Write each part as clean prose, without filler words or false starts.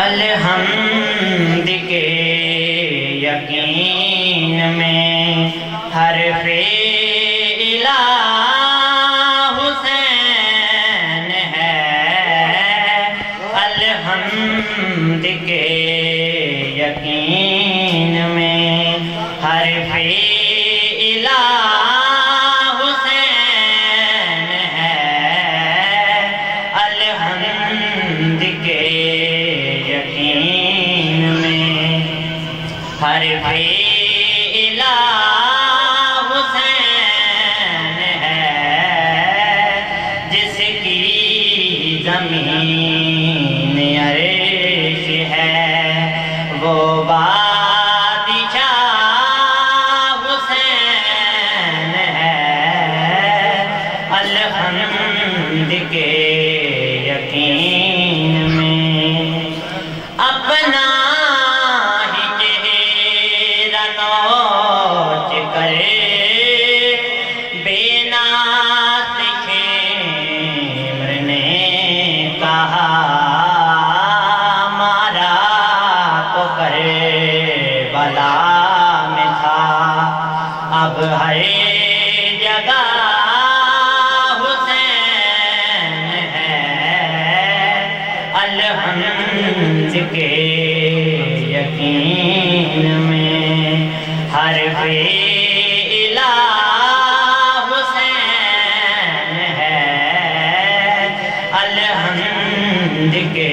الحمد کے یقین میں حرف الہ حسین ہے، الحمد کے یقین میں حرف الہ حسین ہے، الحمد کے یقین میں حرف الہ حسین ہے، جس کی زمین عرش ہے وہ بادشاہ حسین ہے، الحمد کے یقین میں اپنا ہی چہرہ نوچ کرے بے ناز شمر نے کہا مارا تو کربلا میں تھا، اب ہر جگہ حسین ہے، الحمد کے یقین میں حرف الہ حسین ہے، الحمد کے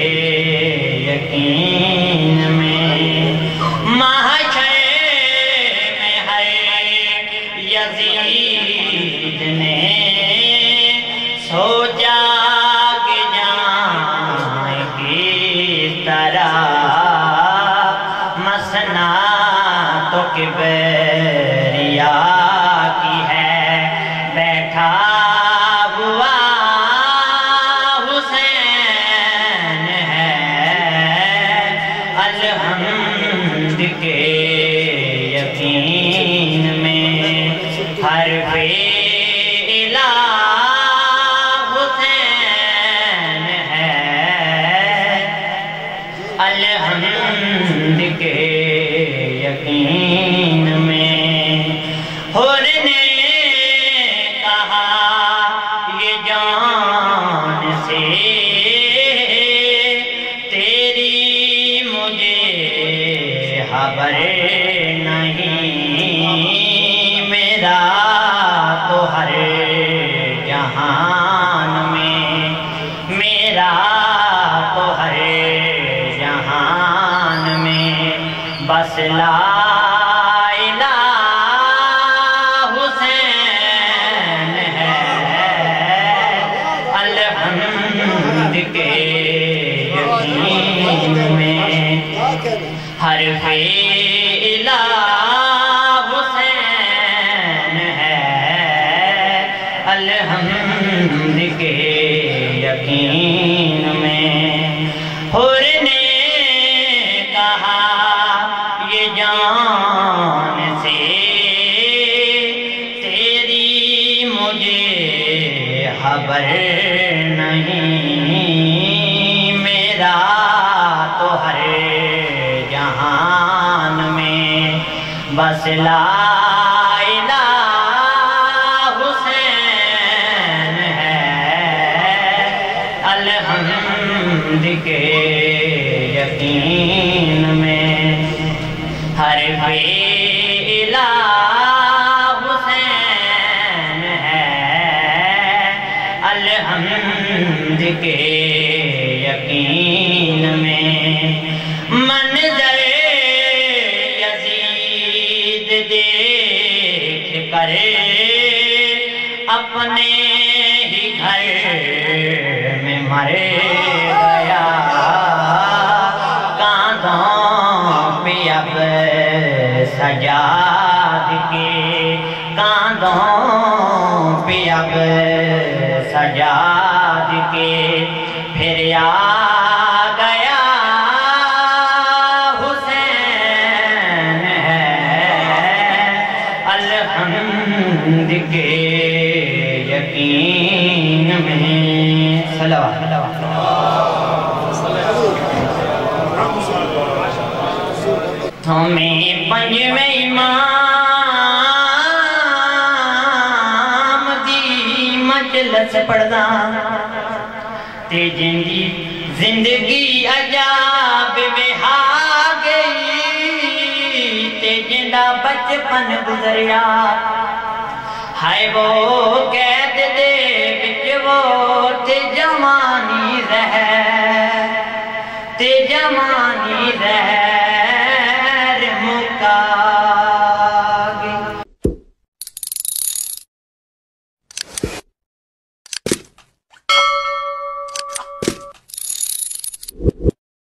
یقین میں محشر میں ہر یزید نے سوچا کہ جائیں کس طرح، مسنا تو کبریا کی ہے، بیٹھا ہوا حسین ہے، الحمد کے یقین میں حرف الہ حسین ہے، الحمد کے یقین میں حور نے کہا یہ جان سے تیری مجھے خبر نہیں، میرا تو ہر جہان میں، میرا تو ہر جہان میں بس لا الہ حسین ہے، الحمد کے یقین میں حرف الہ حسین ہے، الحمد کے یقین میں حور نے کہا یہ جان سے تیری مجھے خبر نہیں، میرا تو ہر جہان میں بس لا الہ حسین ہے، الحمد کے یقین میں حرف الہ حسین ہے، الحمد کے یقین میں منظر یزید دیکھ کر اپنے ہی گھر میں مر گیا، کاندھوں پہ اب سجاد کے، کاندھوں پہ اب سجاد کے پھر آ گیا حسین ہے، الحمد کے یقین میں صلوات میں پنجویں امام دی مجلس پڑھدا تے جندی زندگی عجاب وہا گئی تے جندا بچپن گزریا ہائے وہ قید دے وچ وہ تے جوانی رہ